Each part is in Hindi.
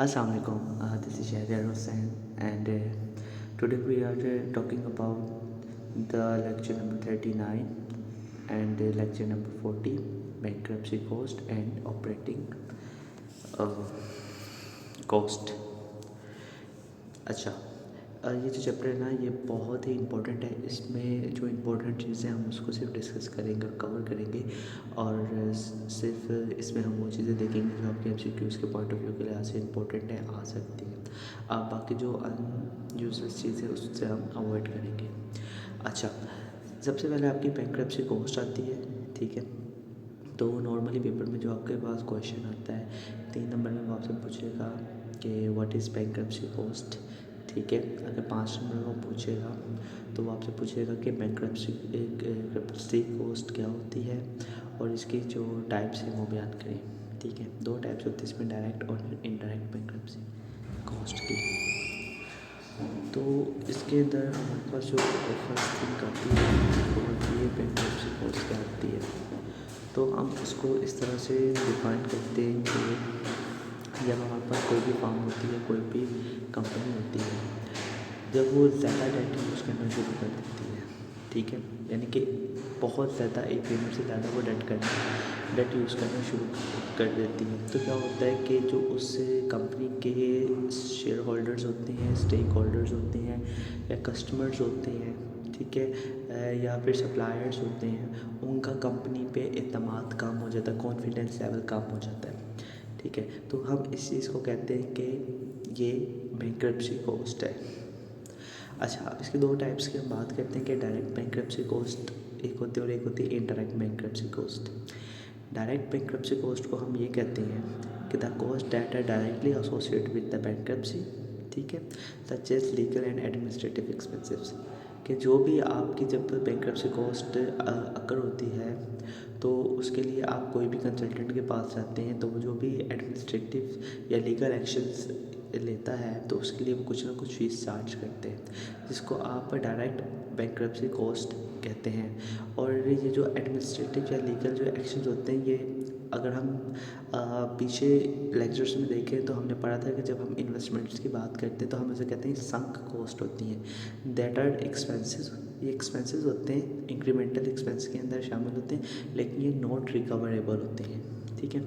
Assalamu alaikum. This is Shahriar Hussain, and today we are talking about the lecture number 39 and lecture number 40, bankruptcy cost and operating uh, cost. अच्छा, ये जो चैप्टर है ना, ये बहुत ही इम्पोर्टेंट है। इसमें जो इम्पोर्टेंट चीज़ें हम उसको सिर्फ डिस्कस करेंगे और कवर करेंगे, और सिर्फ इसमें हम वो चीज़ें देखेंगे जो आपके एमसीक्यूज़ के पॉइंट ऑफ व्यू के लिहाज से इम्पोर्टेंट है, आ सकती हैं। अब बाकी जो अनयूजलेस चीज़ें उससे हम अवॉइड करेंगे। अच्छा, सबसे पहले आपकी बैंक्रप्सी कॉस्ट आती है, ठीक है। तो नॉर्मली पेपर में जो आपके पास क्वेश्चन आता है 3 नंबर में, वो आपसे पूछेगा कि व्हाट इज़ बैंक्रप्सी कॉस्ट, ठीक है। अगर 5 नंबर में पूछेगा तो वो आपसे पूछेगा कि बैंक्रप्सी कॉस्ट क्या होती है और इसकी जो टाइप्स हैं वो बयान करें, ठीक है। 2 टाइप्स होती है इसमें, डायरेक्ट और इनडायरेक्ट बैंक्रप्सी कॉस्ट की। तो इसके अंदर हमारे पास जो फर्स्ट थिंग आती है वो होती है बैंक्रप्सी कॉस्ट क्या होती है। तो हम उसको इस तरह से डिफाइन करते हैं कि जब हमारे पास कोई भी फर्म होती है, कोई भी कंपनी होती है, जब वो ज़्यादा डेट यूज़ करना शुरू कर देती है, ठीक है, यानी कि बहुत ज़्यादा एक पेमेंट से ज़्यादा वो डेट यूज़ करना शुरू कर देती है, तो क्या होता है कि जो उस कंपनी के शेयर होल्डर्स होते हैं, स्टेक होल्डर्स होते हैं, या कस्टमर्स होते हैं, ठीक है, या फिर सप्लायर्स होते हैं, उनका कंपनी पे एतमाद कम हो जाता है, कॉन्फिडेंस लेवल कम हो जाता है, ठीक है। तो हम इस चीज़ को कहते हैं कि ये बैंक्रप्सी कॉस्ट है। अच्छा, अब इसके 2 टाइप्स की हम बात करते हैं कि डायरेक्ट बैंक्रप्सी कॉस्ट एक होती है और एक होती है indirect bankruptcy cost. Direct bankruptcy cost को हम ये कहते हैं कि the cost that are directly associated with the bankruptcy, ठीक है, such as legal and administrative expenses. कि जो भी आपकी जब बैंक्रप्सी कॉस्ट अकर होती है तो उसके लिए आप कोई भी कंसल्टेंट के पास जाते हैं, तो वो जो भी एडमिनिस्ट्रेटिव या लीगल एक्शंस लेता है तो उसके लिए वो कुछ ना कुछ फीस चार्ज करते हैं, जिसको आप डायरेक्ट बैंक्रप्सी कॉस्ट कहते हैं। और ये जो एडमिनिस्ट्रेटिव या लीगल जो एक्शंस होते हैं, ये अगर हम पीछे लेक्चर्स में देखें तो हमने पढ़ा था कि जब हम इन्वेस्टमेंट्स की बात करते हैं तो हम इसे कहते हैं संक कॉस्ट होती हैं, दैट आर एक्सपेंसेस। ये एक्सपेंसेस होते हैं, इंक्रीमेंटल एक्सपेंस के अंदर शामिल होते हैं, लेकिन ये नॉट रिकवरेबल होते हैं, ठीक है।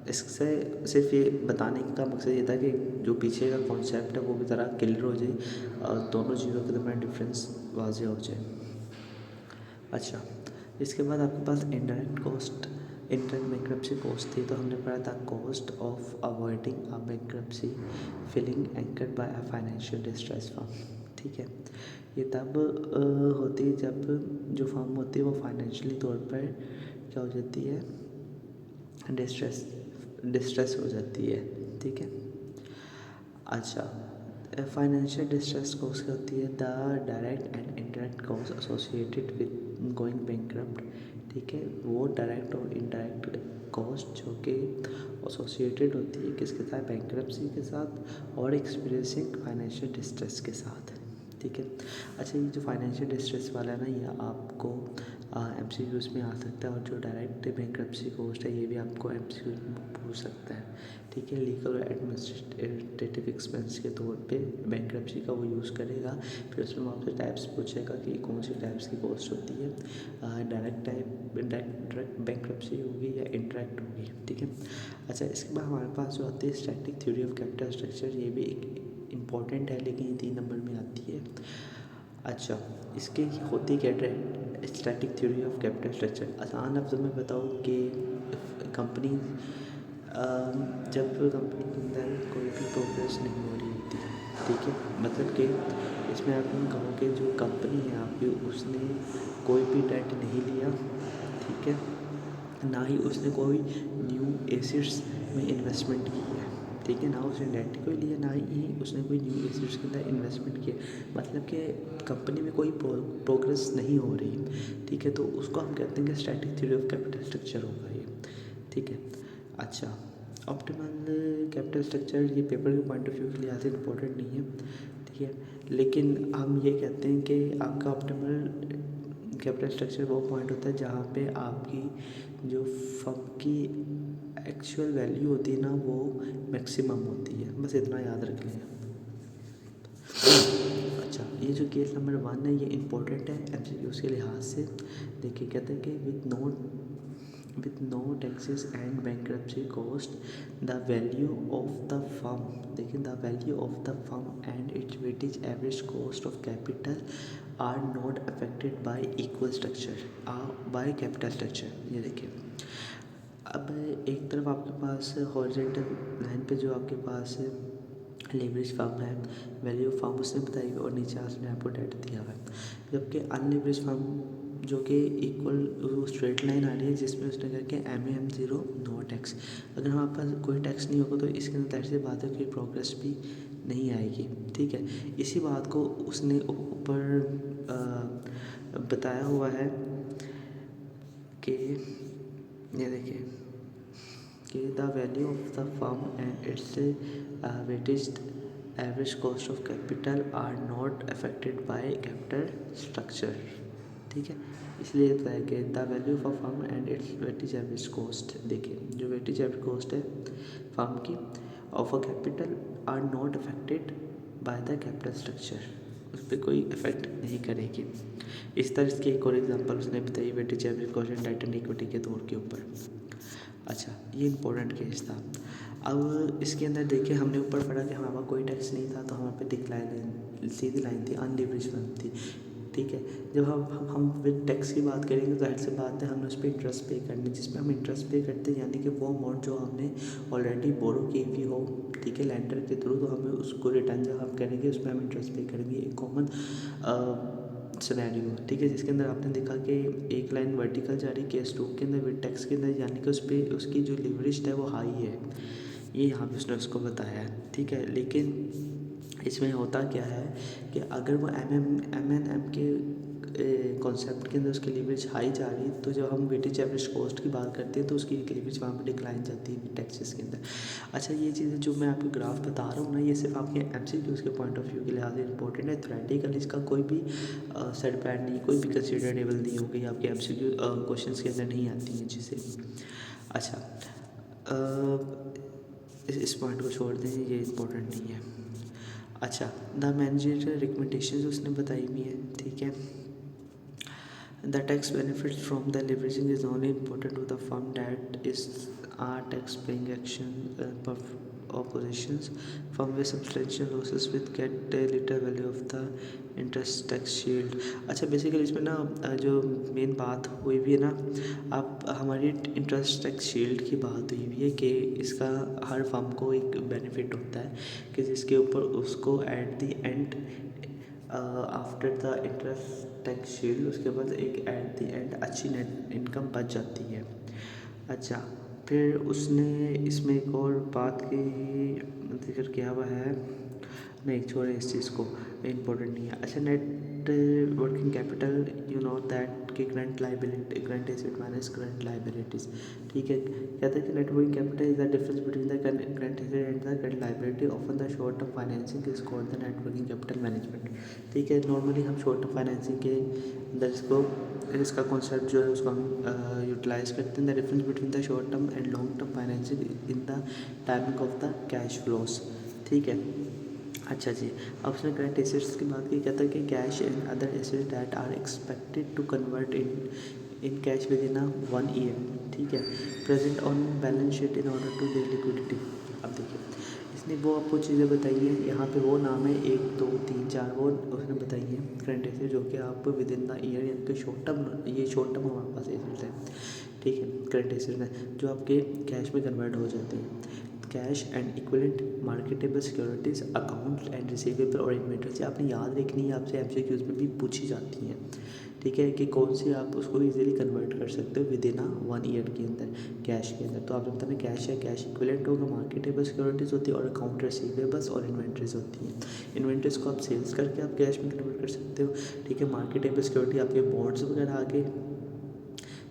इससे सिर्फ ये बताने का मकसद ये था कि जो पीछे का कॉन्सेप्ट है वो भी ज़रा क्लियर हो जाए और दोनों चीज़ों के दरमियान डिफरेंस वाज़ेह हो जाए। अच्छा, इसके बाद आपके पास indirect cost, indirect bankruptcy cost थी, तो हमने पढ़ा था cost of avoiding a bankruptcy filing incurred by a financial distress firm, ठीक है। ये तब होती है जब जो फर्म होती है वो फाइनेंशियली तौर पर क्या हो जाती है, डिस्ट्रेस हो जाती है, ठीक है। अच्छा, फाइनेंशियल डिस्ट्रेस कॉस्ट क्या होती है, the direct and indirect cost associated with going bankrupt, ठीक है। वो डायरेक्ट और इनडायरेक्ट कॉस्ट जो कि एसोसिएटेड होती है किसके साथ, बैंकरप्सी के साथ और एक्सपीरियंसिंग फाइनेंशियल डिस्ट्रेस के साथ, ठीक है। अच्छा, ये जो फाइनेंशियल डिस्ट्रेस वाला है ना, ये आपको एमसीक्यूज़ में आ सकता है, और जो डायरेक्ट बैंक्रप्सी कॉस्ट है ये भी आपको एमसीक्यूज़ में पूछ सकता है, ठीक है। लीगल और एडमिनिस्ट्रेटिव एक्सपेंस के तौर पे बैंक्रप्सी का वो यूज़ करेगा, फिर उसमें वो आपसे टाइप्स पूछेगा कि कौन सी टाइप्स की कॉस्ट होती है, डायरेक्ट बैंक्रप्सी होगी या इंडायरेक्ट होगी, ठीक है। अच्छा, इसके बाद हमारे पास जो आती है static theory of capital structure, ये भी एक इम्पॉर्टेंट है लेकिन ये 3 नंबर में आती है। अच्छा, इसकी होती क्या है, static theory of capital structure. आसान लफ्ज़ों में बताओ कि कंपनी जब कंपनी के अंदर कोई भी प्रोग्रेस नहीं हो रही होती, ठीक है, मतलब कि इसमें आप यूँ कहो कि जो कंपनी है आपकी, उसने कोई भी डेट नहीं लिया, ठीक है, ना ही उसने कोई न्यू एसेट्स में इन्वेस्टमेंट की है, ठीक है, ना उसने डेट कोई लिया, ना ही उसने कोई न्यू एसेट्स के अंदर इन्वेस्टमेंट किया, मतलब कि कंपनी में कोई प्रोग्रेस नहीं हो रही, ठीक है। तो उसको हम कहते हैं कि static theory of capital structure होगा ये, ठीक है। अच्छा, ऑप्टिमल कैपिटल स्ट्रक्चर ये पेपर के पॉइंट ऑफ व्यू के लिए ज़्यादा इंपॉर्टेंट नहीं है, ठीक है, लेकिन हम ये कहते हैं कि आपका ऑप्टिमल कैपिटल स्ट्रक्चर वो पॉइंट होता है जहाँ पे आपकी जो फर्म की एक्चुअल वैल्यू होती है ना वो मैक्सिमम होती है, बस इतना याद रख लें। अच्छा, ये जो केस नंबर 1 है ये इम्पोर्टेंट है एमसीक्यूज़ के लिहाज से। देखिए कहते हैं कि with no taxes and bankruptcy cost the value of the firm, देखिए the value of the firm and its weighted average cost of capital are not affected by equal structure by capital structure। ये देखिए अब एक तरफ आपके पास हॉरिजॉन्टल लाइन पे जो आपके पास लेवरेज फर्म है, वैल्यू ऑफ फर्म उसने बताई हुई और नीचे उसने आपको डेट दिया हुआ है। जबकि अनलेवरेज फर्म जो कि इक्वल स्ट्रेट लाइन आ रही है जिसमें उसने कहा कि MAM0 नो टैक्स। अगर हमारे पास कोई टैक्स नहीं होगा तो इसके अंदर जाहिर सी बात है कोई प्रोग्रेस भी नहीं आएगी। ठीक है, इसी बात को उसने ऊपर बताया हुआ है कि ये देखिए कि the value of the firm and its weighted average cost of capital are not affected by capital structure. ठीक है, इसलिए बताया कि the value of a firm and its weightage average cost, देखिए जो वेटेज एवरेज कॉस्ट है फर्म की of a capital are not affected by the capital structure, उस पर कोई इफेक्ट नहीं करेगी। इस तरह की एक और एग्जांपल उसने बताई weightage average cost and Titan equity के तौर के ऊपर। अच्छा, ये इम्पोर्टेंट केस था। अब इसके अंदर देखिए हमने ऊपर पढ़ा कि हमारे पास कोई टैक्स नहीं था तो हमारे पे डिक्लाइन सीधी लाइन थी, अनलीवरेज फर्म थी। ठीक है, जब हम विद टैक्स की बात करेंगे तो जाहिर सी बात है हमने उस पर इंटरेस्ट पे करनी, जिसमें हम इंटरेस्ट पे करते हैं यानी कि वो अमाउंट जो हमने ऑलरेडी बोरो की हुई हो, ठीक है, लेंडर के थ्रू, तो हमें उसको रिटर्न जब हम करेंगे उसमें हम इंटरेस्ट पे करेंगे। एक कॉमन सिनेरियो, ठीक है, जिसके अंदर आपने देखा कि एक लाइन वर्टिकल जा रही केस 2 के अंदर विद टैक्स के अंदर, यानी कि उस पर उसकी जो लिवरेज है वो हाई है, ये यहाँ पे उसने उसको बताया है। ठीक है, लेकिन इसमें होता क्या है कि अगर वो MNM के कॉन्सेप्ट के अंदर उसकी लिवरेज हाई जा रही है तो जब हम वेटेज एवरेज कॉस्ट की बात करते हैं तो उसकी लिवरेज वहाँ पर डिक्लाइन जाती है टैक्सेस के अंदर। अच्छा, ये चीज़ें जो मैं आपको ग्राफ बता रहा हूँ ना, ये सिर्फ आपके MCQs के पॉइंट ऑफ व्यू के लिहाज से इंपॉर्टेंट है। थ्योरेटिकल इसका कोई भी सेट पैड नहीं, कोई भी कंसिडरेबल नहीं होगी, आपके MCQ क्वेश्चन के अंदर नहीं आती हैं चीज़ें। अच्छा, इस पॉइंट को छोड़ दें, ये इम्पोर्टेंट नहीं है। अच्छा, द मैनेजरियल रिकमेंडेशन उसने बताई हुई है। ठीक है, the tax benefits from the leveraging is only important to the firm that is are tax paying action or positions from where substantial losses with get a little value of the interest tax shield। अच्छा, बेसिकली इसमें ना जो मेन बात हुई हुई है ना, आप हमारी इंटरेस्ट टैक्स शील्ड की बात हुई हुई है कि इसका हर फर्म को एक बेनिफिट होता है कि जिसके ऊपर उसको at the end after the interest tax shield उसके बाद एक एट द एंड अच्छी नेट इनकम बच जाती है। अच्छा, फिर उसने इसमें एक और बात की जिक्र किया हुआ है, नहीं छोड़े इस चीज़ को, इम्पोर्टेंट नहीं है। अच्छा, net working capital, you know that कि current liability, current asset minus current liabilities. ठीक है, कहते हैं कि net working capital is the difference between the current asset and the current liability. Often the short term financing is called the net working capital management. ठीक है, नॉर्मली हम शॉर्ट टर्म फाइनेंसिंग के अंदर इसका कॉन्सेप्ट जो है उसको हम यूटिलाइज करते हैं, the difference between the short term and long term financing in the timing of the cash flows. ठीक है, अच्छा जी, अब उसने करंट एसेट्स की बात की, कहता है कि cash and other assets that are expected to convert in cash within 1 year. ठीक है, present on balance sheet in order to दे लिक्विडिटी। अब देखिए इसने वो आपको चीज़ें बताई हैं, यहाँ पे वो नाम है 1 2 3 4 वो उसने बताई हैं करंट एसेट जो कि आप विद इन द ईयर यानी कि शॉर्ट टर्म, ये शॉर्ट टर्म हमारे पास एसेट्स हैं। ठीक है, करंट एसेट्स हैं जो आपके कैश में कन्वर्ट हो जाते हैं। Cash and equivalent marketable securities account and receivable और इन्वेंटरी आपने याद रखनी है, आपसे MCQs में भी पूछी जाती हैं। ठीक है, कि कौन सी आप उसको इजीली कन्वर्ट कर सकते हो विद इन 1 ईयर के अंदर कैश के अंदर। तो आप जब तक कैश है, कैश इक्विवेलेंट होगा, मार्केटेबल सिक्योरिटीज़ होती है और अकाउंट रिसीवेबल्स और इन्वेंटरीज होती हैं। इन्वेंटरीज को आप सेल्स करके आप कैश में कन्वर्ट कर सकते हो। ठीक है, मार्केटेबल सिक्योरिटी आपके बॉन्ड्स वगैरह आगे,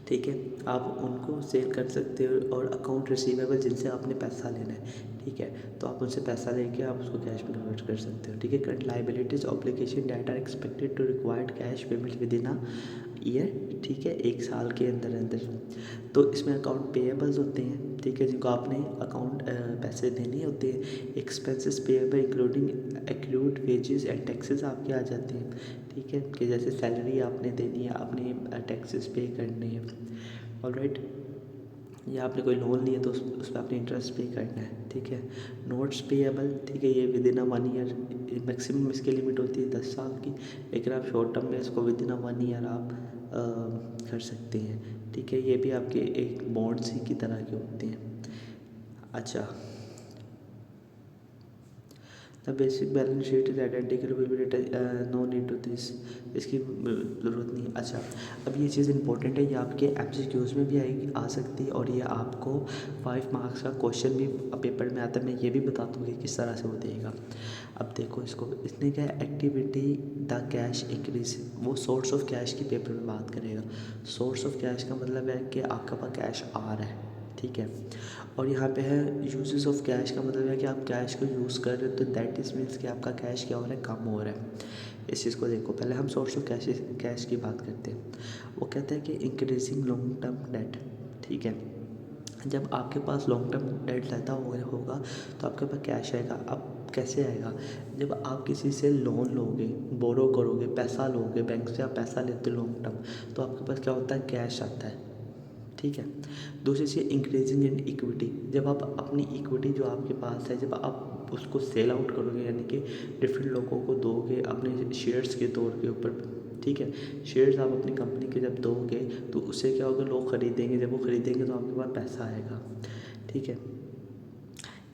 ठीक है, आप उनको सेल कर सकते हो। और अकाउंट रिसीवेबल जिनसे आपने पैसा लेना है, ठीक है, तो आप उनसे पैसा लेके आप उसको कैश में कन्वर्ट कर सकते हो। ठीक है, current liabilities obligation that are expected to required cash payment within year, ठीक है, 1 साल के अंदर अंदर। तो इसमें अकाउंट पेएबल्स होते हैं, ठीक है, जिनको आपने अकाउंट पैसे देने होते हैं। Expenses payable including accrued wages and taxes आपके आ जाते हैं, ठीक है, कि जैसे सैलरी आपने देनी है, आपने टैक्सेस पे करने हैं, ऑलराइट। या आपने कोई लोन लिया तो उस पर आपने इंटरेस्ट पे करना है, ठीक है। नोट्स पेएबल, ठीक है, ये विद इन 1 ईयर, मैक्सिमम इसकी लिमिट होती है 10 साल की, लेकिन आप शॉर्ट टर्म में इसको विद इन 1 ईयर आप कर सकते हैं, ठीक है। ये भी आपके एक बॉन्ड्स ही की तरह के होते हैं। अच्छा, the basic balance sheet is identical will be no need to this, इसकी ज़रूरत नहीं। अच्छा, अब ये चीज़ इंपॉर्टेंट है, ये आपके एमसीक्यूज़ में भी आएगी, आ सकती है, और ये आपको 5 मार्क्स का क्वेश्चन भी पेपर में आता है। मैं ये भी बता दूँ कि किस तरह से वो देगा। अब देखो इसको, इसने क्या, एक्टिविटी द कैश इंक्रीज, वो सोर्स ऑफ कैश की पेपर में बात करेगा। सोर्स ऑफ कैश का मतलब है कि आपका पास कैश आ रहा है, ठीक है। और यहाँ पे है यूजेस ऑफ कैश का मतलब है कि आप कैश को यूज़ कर रहे हो, तो दैट इज़ मीन्स कि आपका कैश क्या हो रहा है, कम हो रहा है। इस चीज़ को देखो, पहले हम सोर्स ऑफ कैश की बात करते हैं। वो कहते हैं कि इंक्रीजिंग लॉन्ग टर्म डेट, ठीक है। जब आपके पास लॉन्ग टर्म डेट ज़्यादा होगा तो आपके पास कैश आएगा। अब कैसे आएगा, जब आप किसी से लोन लोगे, बोरो करोगे, पैसा लोगे, बैंक से आप पैसा लेते हो लॉन्ग टर्म, तो आपके पास क्या होता है, कैश आता है, ठीक है। दूसरी चीज़ इंक्रीजिंग इन इक्विटी, जब आप अपनी इक्विटी जो आपके पास है, जब आप उसको सेल आउट करोगे, यानी कि डिफरेंट लोगों को दोगे अपने शेयर्स के तौर के ऊपर, ठीक है। शेयर्स आप अपनी कंपनी के जब दोगे तो उससे क्या होगा, लोग खरीदेंगे, जब वो खरीदेंगे तो आपके पास पैसा आएगा, ठीक है।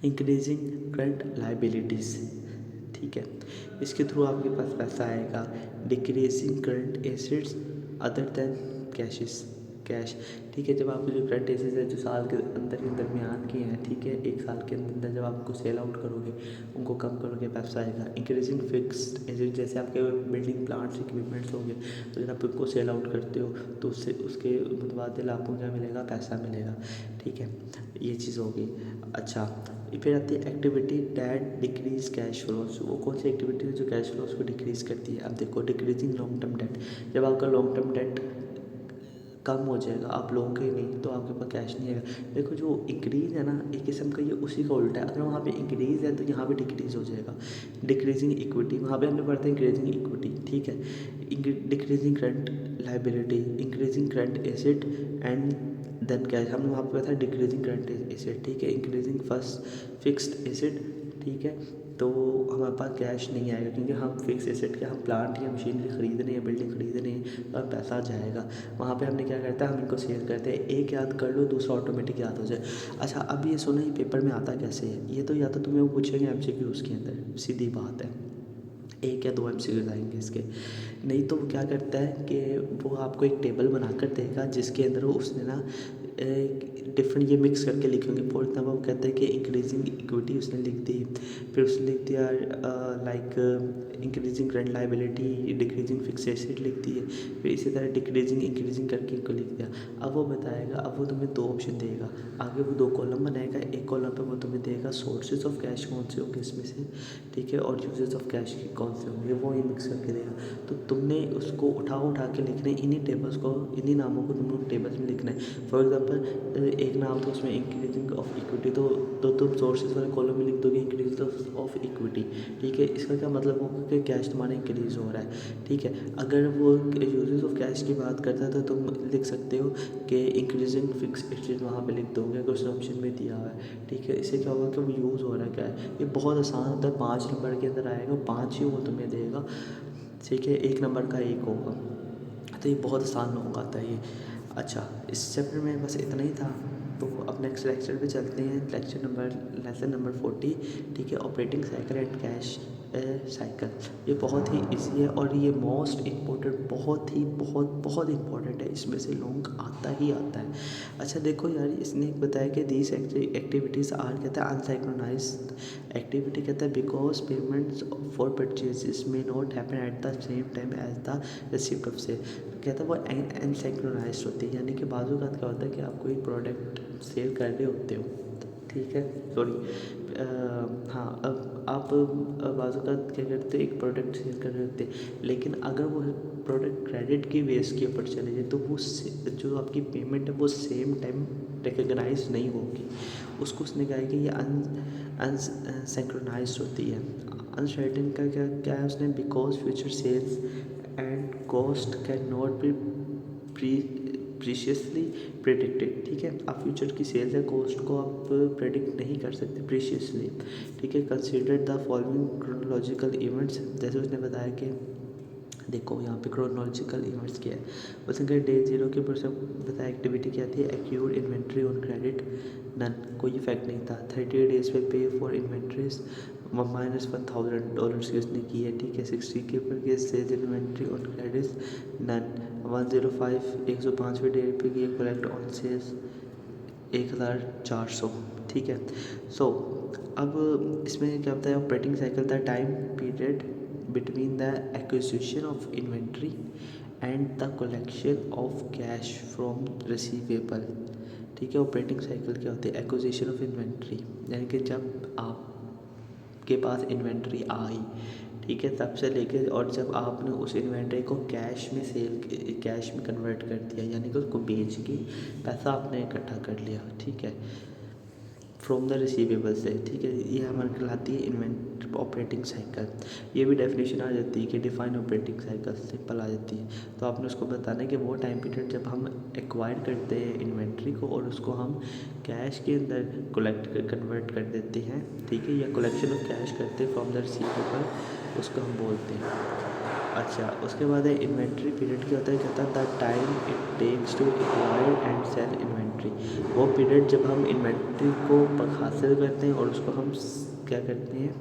इंक्रीजिंग करंट लाइबिलिटीज़, ठीक है, इसके थ्रू आपके पास पैसा आएगा। Decreasing current assets other than caches, cash, ठीक है। जब आपके जो करंट एसेट्स है, जो साल के अंदर के दरमियान के हैं, ठीक है, 1 साल के अंदर जब आपको सेल आउट करोगे, उनको कम करोगे, पैसा आएगा। इंक्रीजिंग फिक्स्ड एसेट, जैसे आपके बिल्डिंग प्लांट्स इक्विपमेंट्स हो गए, तो जब आप उनको सेल आउट करते हो तो उससे उसके मुतबादिल आपको क्या मिलेगा, पैसा मिलेगा, ठीक है। ये चीज़ होगी। अच्छा, फिर आती है activity that decrease cash flows, वो कौन सी एक्टिविटी है जो कैश फ्लोस को डिक्रीज करती है। अब देखो, डिक्रीजिंग लॉन्ग टर्म डेट, जब आपका लॉन्ग टर्म डेट कम हो जाएगा, आप लोगे ही नहीं, तो आपके पास कैश नहीं आएगा। देखो, जो इंक्रीज है ना, एक किस्म का ये उसी का उल्टा है। अगर वहाँ पे इंक्रीज है तो यहाँ पे डिक्रीज हो जाएगा। डिक्रीजिंग इक्विटी, वहाँ पे हमने पढ़ा था इंक्रीजिंग इक्विटी, ठीक है। Decreasing current liability, increasing current asset and then cash, हमने वहाँ पे पढ़ा था डिक्रीजिंग करंट एसेट, ठीक है। इंक्रीजिंग फर्स्ट फिक्स्ड एसेट, ठीक है, तो हमारे पास कैश नहीं आएगा, क्योंकि हम फिक्स एसेट के, हम प्लांट या मशीनरी खरीद रहे हैं, बिल्डिंग खरीद रहे हैं, तो पैसा जाएगा। वहाँ पे हमने क्या करता है, हम इनको सेल करते हैं, एक याद कर लो, दूसरा ऑटोमेटिक याद हो जाए। अच्छा, अब ये सुनो, ये पेपर में आता कैसे है, ये तो या तो तुम्हें वो पूछेंगे एमसीक्यूज़ के अंदर, सीधी बात है, 1 या 2 एमसीक्यूज़ आएंगे इसके। नहीं तो वो क्या करता है कि वो आपको एक टेबल बना कर देगा, जिसके अंदर वो उसने ना डिफरेंट ये मिक्स करके लिखेंगे। फॉर एग्जाम्पल वो कहते हैं कि इंक्रीजिंग इक्विटी उसने लिख दी, फिर उसने लिख दिया like increasing current liability, decreasing fix asset लिख दी है, फिर इसी तरह डिक्रीजिंग इंक्रीजिंग करके इनको लिख दिया। अब वो बताएगा, अब वो तुम्हें 2 ऑप्शन देगा, आगे वो 2 कॉलम बनाएगा, एक कॉलम पे वो तुम्हें देगा सोर्सेज ऑफ कैश कौन से होंगे इसमें से, ठीक है, और यूजेस ऑफ कैश के कौन से होंगे, वो ही मिक्स करके देगा। तो तुमने उसको उठा के लिखना है, इन्हीं टेबल्स को, इन्हीं नामों को तुमने टेबल्स में लिखना है। फॉर एग्जांपल एक नाम तो उसमें इंक्रीजिंग ऑफ इक्विटी, तो तुम सोर्सेज वाले कॉलम में लिख दोगे इंक्रीज ऑफ इक्विटी, ठीक है। इसका क्या मतलब होगा कि कैश तुम्हारा इंक्रीज हो रहा है, ठीक है। अगर वो यूजेस ऑफ कैश की बात करता है तो तुम लिख सकते हो कि इंक्रीजिंग फिक्स एसेट, वहाँ पे लिख दोगे अगर उस ऑप्शन में दिया हुआ है, ठीक है। इससे क्या होगा कि वो यूज़ हो रहा है क्या है, ये बहुत आसान होता है, 5 नंबर के अंदर आएगा, 5 ही वो तुम्हें देगा, ठीक है, 1 नंबर का 1 होगा, तो ये बहुत आसान होगा आता है ये। अच्छा, इस चैप्टर में बस इतना ही था, तो अब नेक्स्ट लेक्चर पे चलते हैं, लेसन नंबर 40, ठीक है, operating cycle and cash cycle. ये बहुत ही ईजी है और ये मोस्ट इम्पोर्टेंट, बहुत इम्पोर्टेंट है, इसमें से लोग आता ही आता है। अच्छा देखो यार, इसने बताया कि दीज एक्टिविटीज़ आर, कहता है अनसाइक्रोनाइज्ड एक्टिविटी, कहता है because payments for purchases may not happen at the same time as the receipt of sale, कहता है वो अनसाइक्रोनाइज्ड होती है, यानी कि बाजू का क्या होता है कि आप कोई प्रोडक्ट सेल कर रहे होते हो, ठीक है, सॉरी, हाँ, अब आप बाज़ औक़ात क्या करते हैं, एक प्रोडक्ट सेल कर रहे होते हैं, लेकिन अगर वो प्रोडक्ट क्रेडिट की बेस के ऊपर चले जाए तो वो जो आपकी पेमेंट है वो सेम टाइम रिकग्नाइज नहीं होगी। उसको उसने कहा है कि ये अनसिंक्रोनाइज्ड होती है। अनसर्टेन का क्या क्या है उसने, because future sales and cost can not be precisely predicted. ठीक है, आप फ्यूचर की सेल्स या कॉस्ट को आप प्रेडिक्ट नहीं कर सकते प्रीशियसली। ठीक है, consider the following chronological events. जैसे उसने बताया कि देखो यहाँ पे क्रोनोलॉजिकल इवेंट्स क्या है, उसने कहा डे 0 के ऊपर सब बताया एक्टिविटी क्या थी, एक्यूर्ड इन्वेंट्री ऑन क्रेडिट नन, कोई इफेक्ट नहीं था। 30 डेज पे पे फॉर इन्वेंट्रीज -$1,000 की उसने की है। ठीक है, 60 के ऊपर के सेल्स इन्वेंट्री ऑन क्रेडिट नन। 105वें डे पे की कलेक्ट ऑन सेल्स 1400। ठीक है, सो अब इसमें क्या होता है, operating cycle the time period between the acquisition of inventory and the collection of cash from receivable. ठीक है, ऑपरेटिंग साइकिल क्या होती है, एक्विजिशन ऑफ इन्वेंट्री यानी कि जब आपके पास इन्वेंट्री आई, ठीक है, तब से लेके और जब आपने उस इन्वेंट्री को कैश में कन्वर्ट कर दिया, यानी कि उसको बेच के पैसा आपने इकट्ठा कर लिया। ठीक है, फ्रॉम द रिसीवेबल से। ठीक है, ये हमारे कहलाती है इन्वेंट ऑपरेटिंग साइकिल। ये भी डेफिनेशन आ जाती है कि डिफाइन ऑपरेटिंग साइकिल सिंपल आ जाती है। तो आपने उसको बताना है कि वो टाइम पीरियड जब हम एक्वायर करते हैं इन्वेंट्री को और उसको हम कैश के अंदर कन्वर्ट कर देते हैं। ठीक है, या कलेक्शन ऑफ कैश करते हैं फ्रॉम द रिसीवेबल, उसको हम बोलते हैं। अच्छा, उसके बाद है इन्वेंट्री पीरियड क्या होता है, कहता है the time it takes to acquire and sell inventory. वो पीरियड जब हम इन्वेंट्री को हासिल करते हैं और उसको हम क्या करते हैं,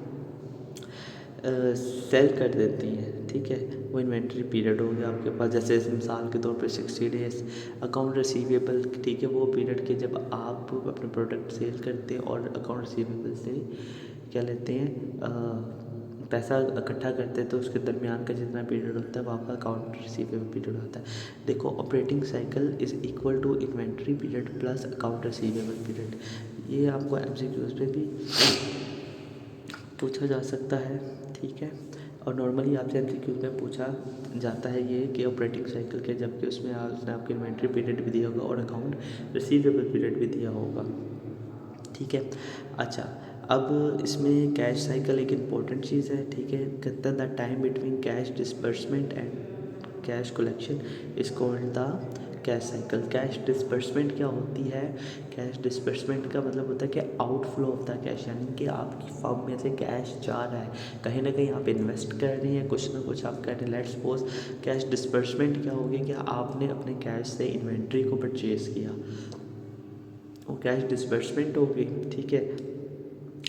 सेल कर देती हैं। ठीक है, वो इन्वेंट्री पीरियड हो गया आपके पास। जैसे मिसाल के तौर पे 60 डेज अकाउंट रिसीवेबल। ठीक है, वो पीरियड के जब आप अपने प्रोडक्ट सेल करते हैं और अकाउंट रिसीवेबल से क्या लेते हैं, पैसा इकट्ठा करते हैं, तो उसके दरमियान का जितना पीरियड होता है वो आपका अकाउंट रिसीवेबल पीरियड होता है। देखो, operating cycle is equal to inventory period plus account receivable period. ये आपको MCQs पे भी पूछा जा सकता है। ठीक है, और नॉर्मली आपसे MCQs में पूछा जाता है ये कि ऑपरेटिंग साइकिल के, जबकि उसमें उसने आपको इन्वेंट्री पीरियड भी दिया होगा और अकाउंट रिसीवेबल पीरियड भी दिया होगा। ठीक है, अच्छा, अब इसमें कैश साइकिल एक इम्पॉर्टेंट चीज़ है। ठीक है, कहता है the time between cash disbursement and cash collection is called the cash cycle. Cash disbursement क्या होती है, कैश डिसबर्समेंट का मतलब होता है कि आउटफ्लो ऑफ द कैश, यानी कि आपकी फर्म में से कैश जा रहा है, कहीं ना कहीं आप इन्वेस्ट कर रही हैं, कुछ ना कुछ आप कर रहे हैं। लेट्स सपोज कैश डिसबर्समेंट क्या होगी कि आपने अपने कैश से इन्वेंट्री को परचेज़ किया, वो कैश डिसबर्समेंट हो गई। ठीक है,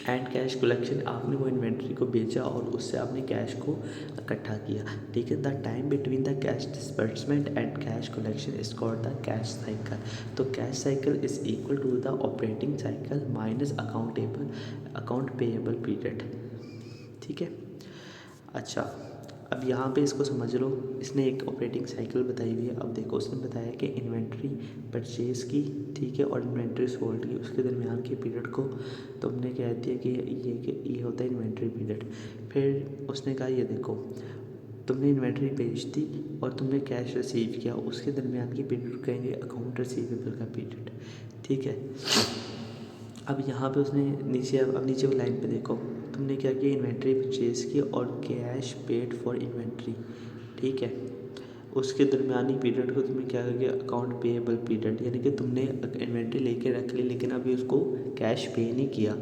एंड कैश कलेक्शन, आपने वो इन्वेंट्री को बेचा और उससे आपने कैश को इकट्ठा किया। ठीक है, the time between the cash disbursement and cash collection is called the cash cycle. तो cash cycle is equal to the operating cycle minus account payable period. ठीक है, अच्छा, अब यहाँ पे इसको समझ लो, इसने एक ऑपरेटिंग साइकिल बताई हुई है। अब देखो, उसने बताया कि इन्वेंट्री परचेज़ की, ठीक है, और इन्वेंट्री सोल्ड की, उसके दरमियान के पीरियड को तुमने कह दिया कि ये होता है इन्वेंट्री पीरियड। फिर उसने कहा ये देखो, तुमने इन्वेंट्री बेच दी और तुमने कैश रिसीव किया, उसके दरमियान की पीरियड को कहेंगे अकाउंट रिसीवेबल का पीरियड। ठीक है, अब यहाँ पे उसने नीचे वाली लाइन पे देखो, तुमने क्या किया, इन्वेंट्री परचेज की और कैश पेड फॉर इन्वेंट्री। ठीक है, उसके दरमियानी पीरियड को तुमने क्या किया, अकाउंट पेएबल पीरियड, यानी कि तुमने इन्वेंट्री लेके रख ली लेकिन अभी उसको कैश पे नहीं किया।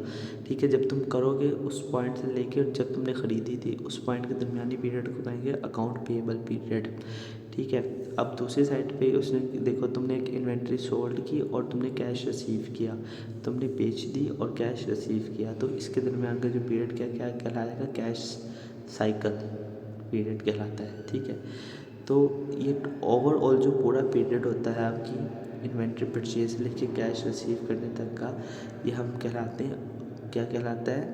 ठीक है, जब तुम करोगे उस पॉइंट से लेके जब तुमने ख़रीदी थी उस पॉइंट के दरमियानी पीरियड को कहेंगे अकाउंट पेएबल पीरियड। ठीक है, अब दूसरी साइड पे उसने देखो, तुमने एक इन्वेंट्री सोल्ड की और तुमने कैश रिसीव किया, तुमने बेच दी और कैश रिसीव किया, तो इसके दरमियान का जो पीरियड क्या क्या कहलाएगा, कैश साइकिल पीरियड कहलाता है। ठीक है, तो ये ओवरऑल जो पूरा पीरियड होता है आपकी इन्वेंट्री परचेज लेके कैश रिसीव करने तक का, ये हम कहलाते हैं, क्या कहलाता है,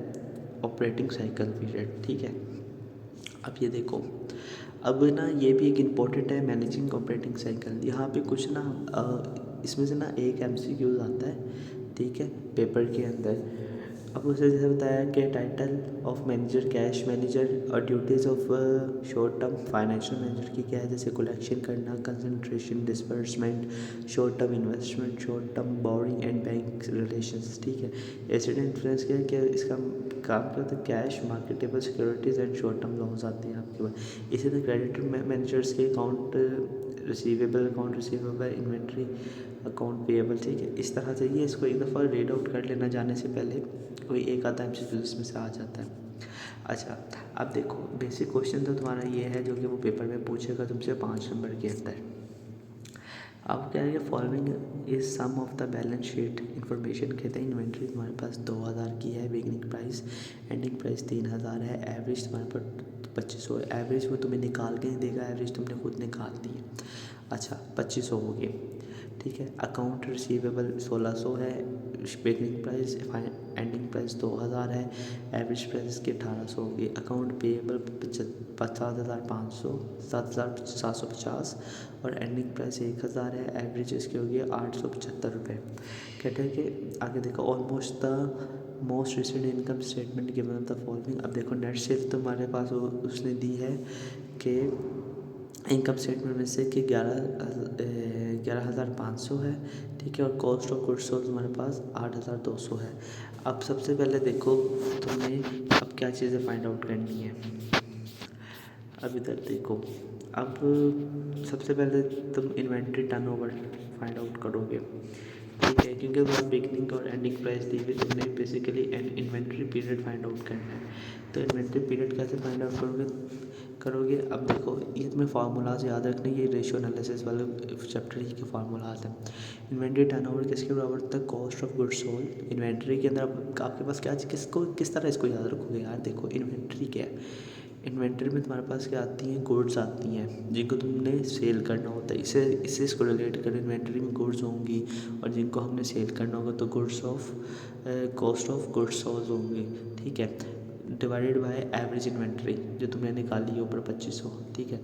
ऑपरेटिंग साइकिल पीरियड। ठीक है, अब ये देखो, अब ना ये भी एक इम्पॉर्टेंट है, मैनेजिंग ऑपरेटिंग साइकिल। यहाँ पे कुछ ना इसमें से ना एक MCQ आता है। ठीक है, पेपर के अंदर अब उसे जैसे बताया कि title of manager cash manager और duties of short term financial manager की क्या है, जैसे कलेक्शन करना, concentration, disbursement, short term investment, short term borrowing and bank relations. ठीक है, एसेट इन्फ्लुएंस क्या है कि इसका काम क्या होता है, cash, marketable securities and short term loans आते हैं आपके पास। इसी तरह क्रेडिटर मैनेजर्स के account receivable, inventory, account payable. ठीक है, इस तरह से ये इसको एक दफ़ा रीड आउट कर लेना जाने से पहले, कोई एक आधा एमसीक्यू इसमें से आ जाता है। अच्छा, अब देखो बेसिक क्वेश्चन तो तुम्हारा ये है जो कि वो पेपर में पूछेगा तुमसे 5 नंबर के अंदर। अब क्या है कि following is some of the balance sheet information. कहते हैं इन्वेंट्री तुम्हारे पास 2000 की है, बिगनिंग प्राइस, एंडिंग प्राइस 3000 है, एवरेज तुम्हारे पास 2500 है। एवरेज वो तुम्हें निकाल के नहीं देगा, एवरेज तुमने खुद निकाल दी है। अच्छा, 2500 हो गए। ठीक है, अकाउंट रिसीवेबल 1600 है, बिगनिंग प्राइस, एंडिंग प्राइस 2000 है, एवरेज प्राइस की 1800 होगी। अकाउंट पेएबल 7500, 7750 और एंडिंग प्राइस 1000 है, एवरेज इसकी होगी 875 रुपये। कहते हैं कि आगे देखो almost the most recent income statement given the following. अब देखो नेट सेल तुम्हारे पास उसने दी है कि इनकम स्टेटमेंट में से कि 11,500 है। ठीक है, और कॉस्ट ऑफ गुड्स सोल्ड तुम्हारे पास 8,200 है। अब सबसे पहले देखो तुम्हें अब क्या चीज़ें फाइंड आउट करनी है। अब इधर देखो, अब सबसे पहले तुम इन्वेंट्री टर्नओवर फाइंड आउट करोगे। ठीक है, क्योंकि तुम्हारा बिगनिंग और एंडिंग प्राइस दी हुई, तुमने basically inventory period find out करना है। तो इन्वेंट्री पीरियड कैसे फाइंड आउट करोगे। अब देखो ये तुम्हें फार्मूलाज याद रखने, ये रेशियो एनालिसिस वाले चैप्टर ही के फार्मूलाज हैं। इन्वेंट्री टर्नओवर किसके बराबर होता है, cost of goods sold. Inventory के अंदर आपके पास क्या, किस तरह इसको याद रखोगे यार। देखो इन्वेंट्री क्या है, इन्वेंट्री में तुम्हारे पास क्या आती हैं, गुड्स आती हैं जिनको तुमने सेल करना होता है। इससे इसको रिलेट कर, इन्वेंट्री में गुड्स होंगी और जिनको हमने सेल करना होगा तो goods of cost of goods sold होंगी। ठीक है, डिवाइडेड बाय एवरेज इन्वेंट्री जो तुमने निकाली है ऊपर 2500। ठीक है,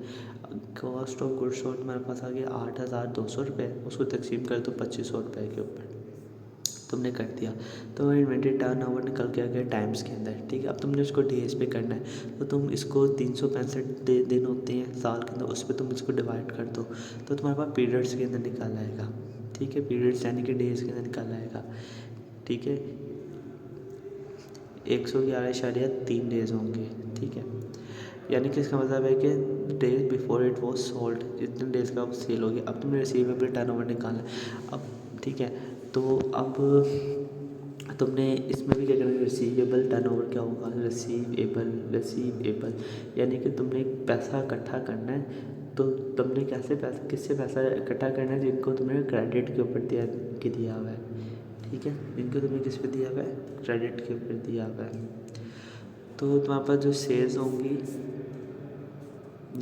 कॉस्ट ऑफ गुड्स सोल्ड तुम्हारे पास आ गया 8,200 रुपये, उसको तकसीम कर दो 2500 रुपये के ऊपर, तुमने कर दिया। तो इन्वेंट्री टर्न ओवर निकल के आ गया टाइम्स के अंदर। ठीक है, अब तुमने उसको डेज पे करना है, तो तुम इसको 365 दिन होते हैं साल के अंदर, उस पर तुम इसको डिवाइड कर दो तो तुम्हारे पास पीरियड्स के अंदर निकल आएगा। ठीक है, पीरियड्स यानी कि डेज के अंदर निकल आएगा। ठीक है, 111.3 डेज होंगे। ठीक है, यानी कि इसका मतलब है कि days before it was sold, जितने डेज का सेल हो गया। अब तुमने रिसीवेबल टर्नओवर निकालना है। अब ठीक है, तो अब तुमने इसमें भी क्या करना है, रिसीवेबल टर्नओवर क्या होगा, रिसीवेबल यानी कि तुमने पैसा इकट्ठा करना है। तो तुमने किससे पैसा इकट्ठा करना है, जिनको तुमने क्रेडिट के ऊपर दिया हुआ है। ठीक है, जिनको तुमने किस पे दिया हुआ है, क्रेडिट के ऊपर दिया हुआ है। तो तुम्हारे पास जो सेल्स होंगी,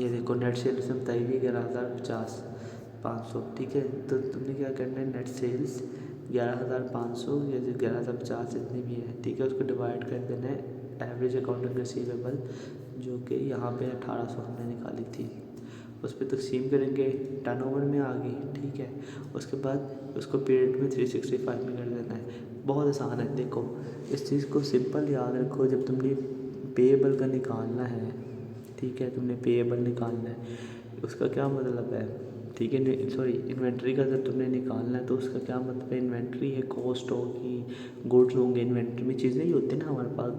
ये देखो नेट सेल्स में बताई हुई 11,500। ठीक है, तो तुमने क्या करना है, नेट सेल्स 11,500 या 11,050 जितनी भी है। ठीक है, उसको डिवाइड कर देना है एवरेज अकाउंटिंग रिसीवेबल जो कि यहाँ पे 1800 हमने निकाली थी, उस पर तकसीम करेंगे, टर्नओवर में आ गई। ठीक है, उसके बाद उसको पीरियड में 365 में कर देना है। बहुत आसान है, देखो इस चीज़ को सिंपल याद रखो। जब तुमने पेएबल का निकालना है, ठीक है, तुमने पेएबल निकालना है, उसका क्या मतलब है। ठीक है, सॉरी इन्वेंट्री का जब तुमने निकालना है तो उसका क्या मतलब है, इन्वेंट्री है, कॉस्ट होगी, गुड्स होंगे, इन्वेंट्री में चीज़ें ही होती हैं ना हमारे पास,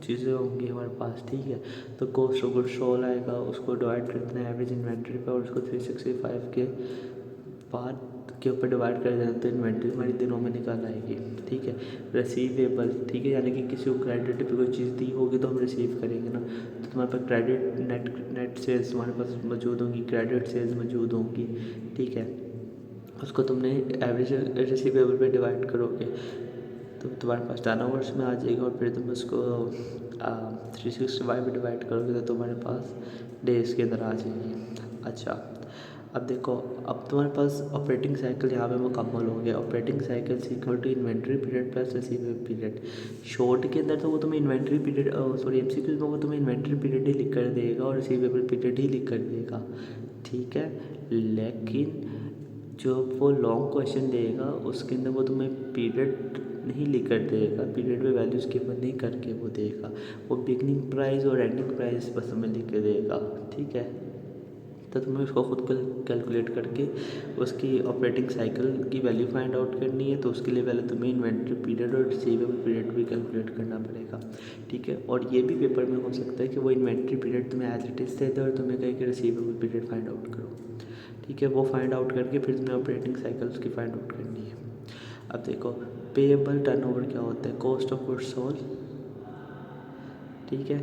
चीज़ें होंगी हमारे पास। ठीक है, तो कॉस्ट ऑफ गुड्स सोल्ड आएगा, उसको डिवाइड कर देना है एवरेज इन्वेंट्री पर और उसको 365 के बाद के ऊपर डिवाइड कर देना, तो इन्वेंट्री हमारी दिनों में निकाल आएगी। ठीक है, रिसीवेबल, ठीक है, यानी कि किसी को क्रेडिट पे कोई चीज़ दी होगी तो हम रिसीव करेंगे ना, तो तुम्हारे पास क्रेडिट नेट सेल्स तुम्हारे पास मौजूद होंगी, क्रेडिट सेल्स मौजूद होंगी। ठीक है, उसको तुमने एवरेज रिसीवेबल पे डिवाइड करोगे तो तुम्हारे पास टर्नओवर्स में आ जाएगा और फिर तुम उसको 365 पे डिवाइड करोगे तो तुम्हारे पास डेज के अंदर आ जाएगी। अच्छा, अब देखो, अब तुम्हारे पास ऑपरेटिंग साइकिल यहाँ पे मुकम्मल हो गया। Operating cycle equal to inventory period plus receivable period. Short के अंदर तो वो तुम्हें इन्वेंट्री पीरियड, सॉरी एमसीक्यूज में वो तुम्हें इन्वेंट्री पीरियड ही लिख कर देगा और रिसीवेबल पीरियड ही लिख कर देगा। ठीक है, लेकिन जो वो लॉन्ग क्वेश्चन देगा उसके अंदर वो तुम्हें पीरियड नहीं लिखकर देगा, पीरियड में वैल्यूज़ गिवन नहीं करके वो देगा, वो बिगनिंग प्राइस और एंडिंग प्राइस बस हमें लिख के देगा। ठीक है, तो तुम्हें उसको खुद कैलकुलेट करके उसकी ऑपरेटिंग साइकिल की वैल्यू फाइंड आउट करनी है। तो उसके लिए पहले तुम्हें इन्वेंट्री पीरियड और रिसीवेबल पीरियड भी कैलकुलेट करना पड़ेगा। ठीक है, और ये भी पेपर में हो सकता है कि वो इन्वेंट्री पीरियड तुम्हें एज इट इज़ दे दे और तुम्हें कहे कि रिसीवेबल पीरियड फाइंड आउट करो। ठीक है, वो फाइंड आउट करके फिर तुम्हें ऑपरेटिंग साइकिल उसकी फाइंड आउट करनी है। अब देखो, पेएबल टर्नओवर क्या होता है, कॉस्ट ऑफ गुड्स सोल्ड। ठीक है,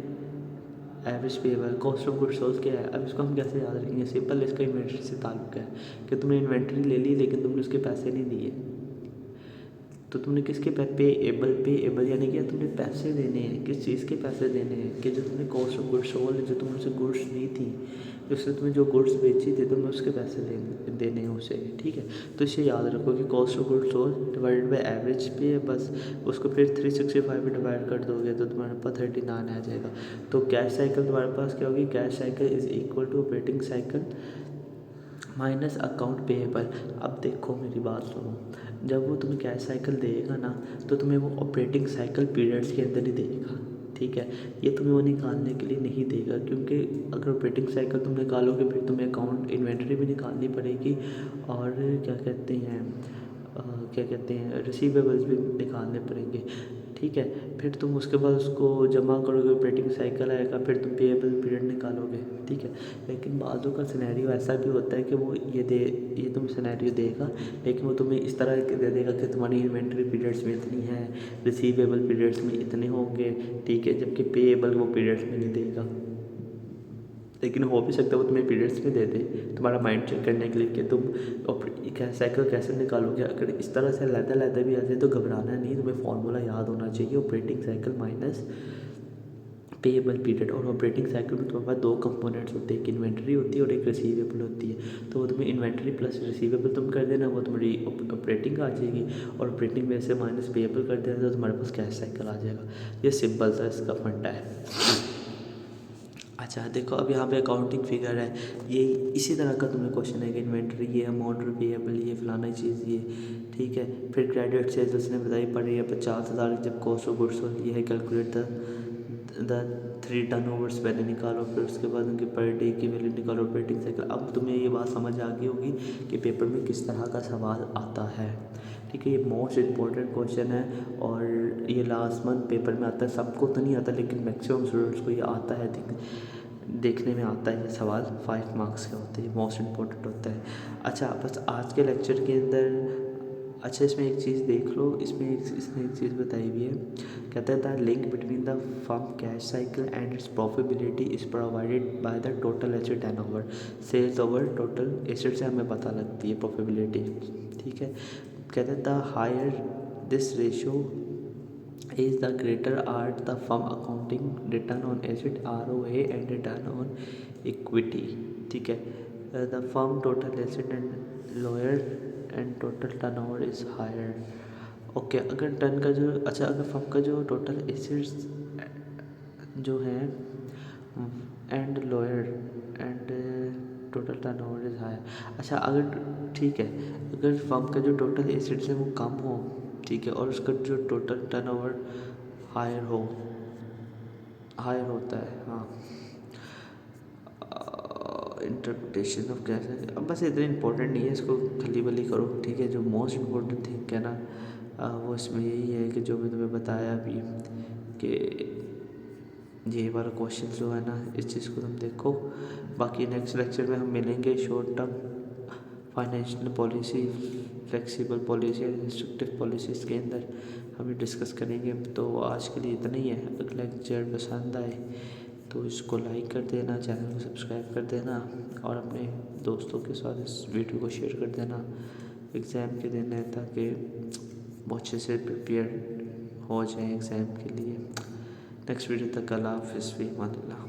average payable, cost of goods sold क्या है। अब इसको हम कैसे याद रखेंगे, सिंपल, इसका इन्वेंट्री से ताल्लुक है कि तुमने इन्वेंट्री ले ली लेकिन तुमने उसके पैसे नहीं दिए। तो तुमने किसके पेएबल यानी कि तुमने पैसे देने हैं, किस चीज़ के पैसे देने हैं कि जो तुमने कॉस्ट ऑफ गुड्स सोल्ड, जो तुमने उसे गुड्स नहीं थी, उससे तुम्हें जो गुड्स बेची थी तुम्हें उसके पैसे देने हैं उसे। ठीक है, तो इसे याद रखो कि cost of goods sold divided by average पे, बस उसको फिर 365 में डिवाइड कर दोगे तो तुम्हारे पास 39 आ जाएगा। तो कैश साइकिल तुम्हारे पास क्या होगी, cash cycle is equal to operating cycle minus account payable. अब देखो मेरी बात सुनो, जब वो तुम्हें कैश साइकिल देगा ना तो तुम्हें वो ऑपरेटिंग साइकिल पीरियड्स के अंदर ही देगा। ठीक है, ये तुम्हें वो निकालने के लिए नहीं देगा, क्योंकि अगर ऑपरेटिंग साइकिल तुम निकालोगे फिर तुम्हें अकाउंट इन्वेंट्री भी निकालनी पड़ेगी और क्या कहते हैं रिसीवेबल्स भी निकालने पड़ेंगे। ठीक है, फिर तुम उसके बाद उसको जमा करोगे, ऑपरेटिंग साइकिल आएगा, फिर तुम पेएबल पीरियड निकालोगे। ठीक है, लेकिन बाजू का सिनेरियो ऐसा भी होता है कि वो ये तुम सिनेरियो देगा लेकिन वो तुम्हें इस तरह दे देगा कि तुम्हारी इन्वेंट्री पीरियड्स में इतनी है, रिसीवेबल पीरियड्स में इतने होंगे। ठीक है, जबकि पेएबल वो पीरियड्स में नहीं देगा, लेकिन हो भी सकता है वो तुम्हें पीरियड्स में दे दे तुम्हारा माइंड चेक करने के लिए कि तुम साइकिल कैसे निकालोगे। अगर इस तरह से लहदा भी आ जाए तो घबराना नहीं, तुम्हें फॉर्मूला याद होना चाहिए, operating cycle minus payable period. और ऑपरेटिंग साइकिल में तुम्हारे पास दो कंपोनेंट्स होते हैं, एक इन्वेंट्री होती है और एक रिसीवेबल होती है। तो वो तुम्हें इन्वेंट्री प्लस रिसीवेबल तुम कर देना, वो तुम्हारी ऑपरेटिंग आ जाएगी, और ऑपरेटिंग में से माइनस पेएबल कर देना तो तुम्हारे पास कैश साइकिल आ जाएगा। ये सिंपल सा इसका फंडा है। अच्छा देखो, अब यहाँ पे अकाउंटिंग फिगर है, ये इसी तरह का तुम्हें क्वेश्चन है कि इन्वेंट्री ये अमाउंट पेएबल ये फलाना चीज़ ये। ठीक है, फिर क्रेडिट सेल्स उसने बताई पड़ी है 50,000 जब कॉस्ट ऑफ गुड्स होती है, कैलकुलेट द 3 टर्नओवर्स पहले निकालो, फिर उसके बाद उनकी पर डे की वैल्यू निकालो, ऑपरेटिंग साइकिल। अब तुम्हें ये बात समझ आ गई होगी कि पेपर में किस तरह का सवाल आता है। ठीक है, ये मोस्ट इम्पॉर्टेंट क्वेश्चन है और ये लास्ट मंथ पेपर में आता है। सबको तो नहीं आता लेकिन मैक्सिमम स्टूडेंट्स को ये आता है, देखने में आता है। ये सवाल 5 मार्क्स के होते हैं, मोस्ट इम्पॉर्टेंट होता है। अच्छा, बस आज के लेक्चर के अंदर अच्छा इसमें एक चीज़ देख लो, इसमें इसने एक चीज़ बताई हुई है, कहता है the link between the firm cash cycle and its profitability is provided by the total asset turnover, sales over total asset से हमें पता लगती है प्रॉफिटेबिलिटी। ठीक है, कहते हैं the hire this ratio is the greater art the firm accounting return on asset ROA and return on equity. ठीक है, the firm total asset and lower and total turnover is higher. Okay, अगर टर्न का जो अगर फर्म का जो टोटल एसेट्स जो है and lower and total turnover is higher. अच्छा, अगर ठीक है, अगर फर्म का जो टोटल एसेट्स है वो कम हो, ठीक है, और उसका जो टोटल टर्नओवर हायर होता है। हाँ, इंटरप्रिटेशन ऑफ कैश है। अब बस इतना इंपॉर्टेंट नहीं है, इसको खली बली करो। ठीक है, जो मोस्ट इम्पोर्टेंट थिंग है ना वो इसमें यही है कि जो मैं तुम्हें बताया अभी कि ये वाला क्वेश्चन जो है ना इस चीज़ को तुम देखो। बाकी नेक्स्ट लेक्चर में हम मिलेंगे short term financial policy, flexible policy और इंस्ट्रक्टिव पॉलिसीज़ के अंदर हम डिस्कस करेंगे। तो आज के लिए इतना ही है। अगर लेक्चर पसंद आए तो इसको लाइक कर देना, चैनल को सब्सक्राइब कर देना और अपने दोस्तों के साथ इस वीडियो को शेयर कर देना एग्ज़ाम के दिन है, ताकि वो अच्छे से प्रिपेयर हो जाए एग्ज़ाम के लिए। नेक्स्ट वीडियो तक अल्लाह हाफ़िज़, फ़ी अमान अल्लाह।